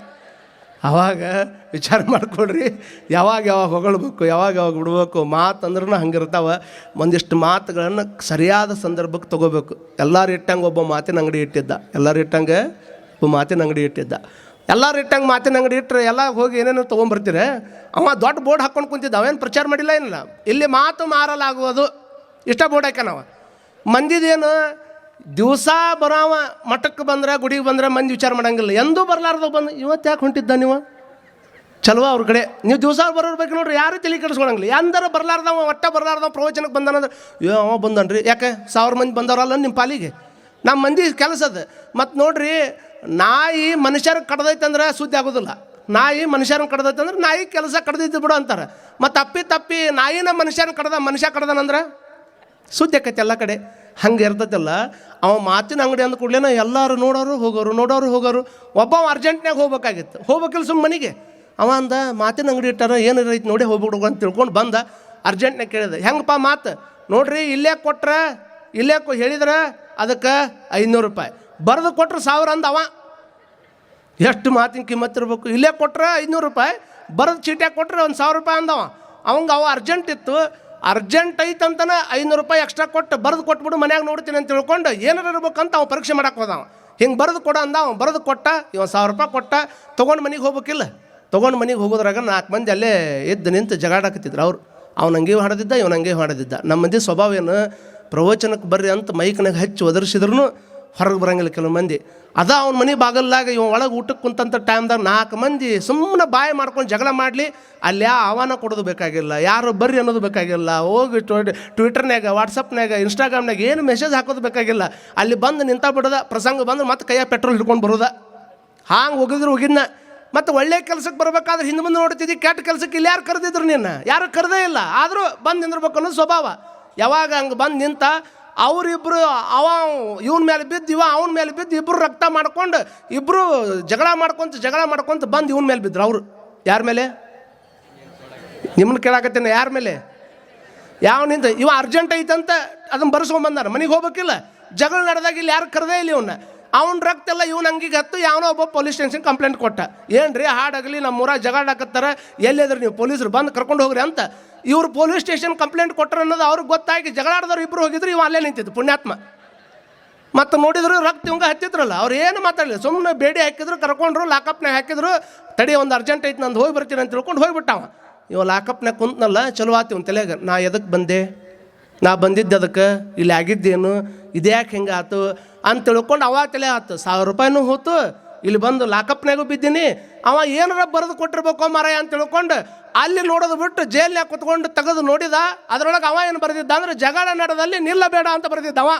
ಆವಾಗ ವಿಚಾರ ಮಾಡ್ಕೊಳ್ರಿ, ಯಾವಾಗ ಹೊಗಳ್ಬೇಕು, ಯಾವಾಗ ಬಿಡ್ಬೇಕು. ಮಾತಂದ್ರೂ ಹಂಗಿರ್ತಾವೆ. ಒಂದಿಷ್ಟು ಮಾತುಗಳನ್ನು ಸರಿಯಾದ ಸಂದರ್ಭಕ್ಕೆ ತೊಗೋಬೇಕು. ಎಲ್ಲರೂ ಇಟ್ಟಂಗೆ ಒಬ್ಬ ಮಾತಿನ ಅಂಗಡಿ ಇಟ್ಟಿದ್ದ, ಎಲ್ಲರೂ ಇಟ್ಟಂಗೆ ಮಾತಿನ ಅಂಗಡಿ ಇಟ್ಟರೆ ಎಲ್ಲ ಹೋಗಿ ಏನೇನೋ ತೊಗೊಂಬರ್ತೀರ. ಅವ ದೊಡ್ಡ ಬೋರ್ಡ್ ಹಾಕ್ಕೊಂಡು ಕುಂತಿದ್ದ, ಅವೇನು ಪ್ರಚಾರ ಮಾಡಿಲ್ಲ ಏನಿಲ್ಲ. ಇಲ್ಲಿ ಮಾತು ಮಾರಲಾಗುವುದು ಇಷ್ಟ ಬೋರ್ಡ್ ಹಾಕ್ಯಾನವ. ಮಂದಿದೇನು ದಿವಸ ಬರಾವ ಮಠಕ್ಕೆ ಬಂದ್ರೆ ಗುಡಿಗೆ ಬಂದ್ರೆ ಮಂದಿ ವಿಚಾರ ಮಾಡಂಗಿಲ್ಲ. ಎಂದೂ ಬರಲಾರ್ದವ ಬಂದು ಇವತ್ತು ಯಾಕೆ ಹೊಂಟಿದ್ದ ನೀವು ಚಲೋ ಅವ್ರ ಕಡೆ. ನೀವು ದಿವಸ ಬರೋರ್ಬೇಕು ನೋಡ್ರಿ, ಯಾರು ತಲೆ ಕೆಡಿಸ್ಕೊಳಂಗಿಲ್ಲ. ಎಂದಾರ ಬರಲಾರ್ದವ ಪ್ರವಚನಕ್ಕೆ ಬಂದಾನಂದ್ರೆ ಅವ ಬಂದನ್ರಿ, ಯಾಕೆ 1000 ಮಂದಿ ಬಂದವರಲ್ಲ ನಿಮ್ಮ ಪಾಲಿಗೆ. ನಮ್ಮ ಮಂದಿ ಕೆಲಸ ಅದು. ಮತ್ತು ನೋಡ್ರಿ, ನಾಯಿ ಮನುಷ್ಯರ ಕಡ್ದೈತಂದ್ರೆ ಸುದ್ದಿ ಆಗೋದಿಲ್ಲ. ನಾಯಿ ಮನುಷ್ಯರನ್ನ ಕಡ್ದೈತಂದ್ರೆ ನಾಯಿ ಕೆಲಸ ಕಡ್ದೈತಿ ಬಿಡು ಅಂತಾರೆ. ಮತ್ತು ತಪ್ಪಿ ನಾಯಿನ ಮನುಷ್ಯ ಕಡ್ದಾನಂದ್ರೆ ಸುದ್ದಿ ಆಕೈತಿ ಎಲ್ಲ ಕಡೆ. ಹಂಗೆ ಇರ್ತೈತಲ್ಲ. ಅವ ಮಾತಿನ ಅಂಗಡಿ ಅಂದ ಕೂಡಲೇ ಎಲ್ಲರೂ ನೋಡೋರು ಹೋಗೋರು. ಒಬ್ಬ ಅರ್ಜೆಂಟ್ನಾಗ ಹೋಗ್ಬೇಕಾಗಿತ್ತು, ಹೋಗ್ಬೇಕಿಲ್ಲ ಸುಮ್ಮ ಮನೆಗೆ. ಅವ ಅಂದ ಮಾತಿನ ಅಂಗಡಿ ಇಟ್ಟಾರ ಏನು ರೈತ ನೋಡಿ ಹೋಗ್ಬಿಡು ಅಂತ ತಿಳ್ಕೊಂಡು ಬಂದ. ಅರ್ಜೆಂಟ್ನಾಗ ಕೇಳಿದೆ, ಹೆಂಗಪ್ಪ ಮಾತು ನೋಡ್ರಿ, ಇಲ್ಲೇ ಕೊಟ್ರೆ ಹೇಳಿದ್ರೆ ಅದಕ್ಕೆ ₹500, ಬರೆದು ಕೊಟ್ರೆ 1000 ಅಂದ. ಅವ ಎಷ್ಟು ಮಾತಿನ ಕಿಮ್ಮತ್ತಿರ್ಬೇಕು. ಇಲ್ಲೇ ಕೊಟ್ರೆ ₹500, ಬರೆದು ಚೀಟ್ಯಾಗ ಕೊಟ್ರೆ ಒಂದು ₹1000 ಅಂದವ. ಅವ ಅರ್ಜೆಂಟ್ ಇತ್ತು, ಅರ್ಜೆಂಟ್ ಐತಂತನ ₹500 ಎಕ್ಸ್ಟ್ರಾ ಕೊಟ್ಟು ಬರೆದು ಕೊಟ್ಬಿಡು ಮನ್ಯಾಗ ನೋಡ್ತೀನಿ ಅಂತ ತಿಳ್ಕೊಂಡು ಏನಾರು ಇರ್ಬೇಕಂತ ಅವ ಪರೀಕ್ಷೆ ಮಾಡಕ್ಕೆ ಹೋದವ. ಹಿಂಗೆ ಬರೆದು ಕೊಡ ಅಂದ. ಅವ ಬರೆದು ಕೊಟ್ಟ, ₹1000 ಕೊಟ್ಟ. ತೊಗೊಂಡು ಮನೆಗೆ ಹೋಗ್ಬೇಕಿಲ್ಲ. ತೊಗೊಂಡು ಮನೆಗೆ ಹೋಗೋದ್ರಾಗ 4 ಮಂದಿ ಅಲ್ಲೇ ಎದ್ದು ನಿಂತು ಜಗಾಡಕತ್ತಿದ್ರು. ಅವ್ನು ಹಂಗೆ ಹೊಡೆದಿದ್ದ. ನಮ್ಮ ಮಂದಿ ಸ್ವಭಾವ ಏನು, ಪ್ರವಚನಕ್ಕೆ ಬರ್ರಿ ಅಂತ ಮೈಕ್ನಾಗ ಹಚ್ಚಿ ಒದರ್ಸಿದ್ರು ಹೊರಗೆ ಬರಂಗಿಲ್ಲ ಕೆಲವು ಮಂದಿ. ಅದ ಅವ್ನ ಮನೆ ಬಾಗಲ್ದಾಗ ಇವ ಒಳಗೆ ಊಟಕ್ಕೆ ಕುಂತಂಥ ಟೈಮ್ದಾಗ 4 ಮಂದಿ ಸುಮ್ಮನೆ ಬಾಯಿ ಮಾಡ್ಕೊಂಡು ಜಗಳ ಮಾಡಲಿ, ಅಲ್ಲಿ ಯಾವ ಆಹ್ವಾನ ಕೊಡೋದು ಬೇಕಾಗಿಲ್ಲ, ಯಾರು ಬರ್ರಿ ಅನ್ನೋದು ಬೇಕಾಗಿಲ್ಲ, ಹೋಗಿ ಟ್ವಿಟರ್ನಾಗ, ವಾಟ್ಸಪ್ನಾಗ, ಇನ್ಸ್ಟಾಗ್ರಾಮ್ನಾಗ ಏನು ಮೆಸೇಜ್ ಹಾಕೋದು ಬೇಕಾಗಿಲ್ಲ. ಅಲ್ಲಿ ಬಂದು ನಿಂತ ಬಿಡೋದ, ಪ್ರಸಂಗ ಬಂದ್ರೆ ಮತ್ತೆ ಕೈಯಾಗ ಪೆಟ್ರೋಲ್ ಹಿಡ್ಕೊಂಡು ಬರೋದ. ಹಾಂಗೆ ಹೋಗಿದ್ನ. ಮತ್ತು ಒಳ್ಳೆ ಕೆಲಸಕ್ಕೆ ಬರ್ಬೇಕಾದ್ರೆ ಹಿಂದೆ ಮುಂದೆ ನೋಡ್ತಿದ್ದಿ, ಕೆಟ್ಟ ಕೆಲಸಕ್ಕೆ ಇಲ್ಲಿ ಯಾರು ಕರೆದಿದ್ರು ನಿನ್ನ? ಯಾರು ಕರೆದೇ ಇಲ್ಲ, ಆದರೂ ಬಂದು ನಿಂದಿರ್ಬೇಕು ಅನ್ನೋದು ಸ್ವಭಾವ. ಯಾವಾಗ ಹಂಗೆ ಬಂದು ನಿಂತ ಅವರಿಬ್ಬರು ಇವನ ಮೇಲೆ ಬಿದ್ದು ಅವನ ಮೇಲೆ ಬಿದ್ದು ಇಬ್ಬರು ರಕ್ತ ಮಾಡ್ಕೊಂಡು ಇಬ್ಬರು ಜಗಳ ಮಾಡ್ಕೊತ ಬಂದು ಇವನ ಮೇಲೆ ಬಿದ್ದರು. ಅವರು ಯಾರ ಮೇಲೆ? ನಿಮ್ಮನ್ನ ಕೇಳಾಕತ್ತೇನೆ, ಯಾರ ಮೇಲೆ? ಯಾವ ನಿಂತ ಇವ ಅರ್ಜೆಂಟ್ ಐತಂತ ಅದನ್ನು ಬರ್ಸ್ಕೊಂಬಂದಾರ, ಮನೆಗೆ ಹೋಗ್ಬೇಕಿಲ್ಲ. ಜಗಳ ನಡೆದಾಗ ಇಲ್ಲಿ ಯಾರು ಕರೆದೇ ಇಲ್ಲ ಇವನ್ನ. ಅವ್ನ ರಕ್ತ ಎಲ್ಲ ಇವ್ನ ಅಂಗಿಗೆ ಹತ್ತು ಯಾವನೋ ಒಬ್ಬ ಪೊಲೀಸ್ ಸ್ಟೇಷನ್ ಕಂಪ್ಲೇಂಟ್ ಕೊಟ್ಟ. ಏನ್ರಿ ಹಾಡಾಗಲಿ ನಮ್ಮೂರ ಜಗಳಾಕತ್ತಾರ, ಎಲ್ಲಿದ್ರು ನೀವು ಪೊಲೀಸರು ಬಂದು ಕರ್ಕೊಂಡು ಹೋಗ್ರಿ ಅಂತ. ಇವ್ರು ಪೊಲೀಸ್ ಸ್ಟೇಷನ್ ಕಂಪ್ಲೇಂಟ್ ಕೊಟ್ಟರು ಅನ್ನೋದು ಅವ್ರಿಗೆ ಗೊತ್ತಾಗಿ ಜಗಳಾಡ್ದವ್ರು ಇಬ್ಬರು ಹೋಗಿದ್ರು, ಇವ ಅಲ್ಲೇ ನಿಂತಿದ್ದು ಪುಣ್ಯಾತ್ಮ. ಮತ್ತು ನೋಡಿದ್ರು ರಕ್ತ ಇವಂಗ ಹತ್ತಿದ್ರಲ್ಲ, ಅವ್ರು ಏನು ಮಾತಾಡಲಿಲ್ಲ, ಸುಮ್ಮನೆ ಬೇಡಿ ಹಾಕಿದ್ರು, ಕರ್ಕೊಂಡ್ರು, ಲಾಕಪ್ನಾಗ ಹಾಕಿದ್ರು. ತಡಿ ಒಂದು ಅರ್ಜೆಂಟ್ ಐತೆ ನಂದು ಹೋಗಿ ಬರ್ತೀನಿ ಅಂತ ತಿಳ್ಕೊಂಡು ಹೋಗ್ಬಿಟ್ಟಾವ. ಇವ ಲಾಕಪ್ನಾಗ ಕುಂತ್ನಲ್ಲ, ಚಲೋ ಆತಿ ಒಂದು ತಲೆಗೆ, ನಾ ಎದಕ್ಕೆ ಬಂದೆ, ನಾ ಬಂದಿದ್ದೆ ಅದಕ್ಕೆ, ಇಲ್ಲಿ ಆಗಿದ್ದೇನು, ಇದ್ಯಾಕೆ ಹೆಂಗೆ ಆಯ್ತು ಅಂತ ತಿಳ್ಕೊಂಡು ಅವ ತಲೆ ಆಯ್ತು. 1000 ರೂಪಾಯಿನೂ ಹೋತು, ಇಲ್ಲಿ ಬಂದು ಲಾಕಪ್ನಾಗೂ ಬಿದ್ದೀನಿ. ಅವ ಏನಾರ ಬರೆದು ಕೊಟ್ಟಿರ್ಬೇಕು ಮಾರಾಯ ಅಂತ ತಿಳ್ಕೊಂಡು ಅಲ್ಲಿ ನೋಡೋದು ಬಿಟ್ಟು ಜೈಲ್ನಾಗ ಕುತ್ಕೊಂಡು ತೆಗೆದು ನೋಡಿದ. ಅದರೊಳಗೆ ಅವ ಏನು ಬರೆದಿದ್ದ ಅಂದ್ರೆ, ಜಗಳ ನಡೆದಲ್ಲಿ ನಿಲ್ಲಬೇಡ ಅಂತ ಬರೆದಿದ್ದವ.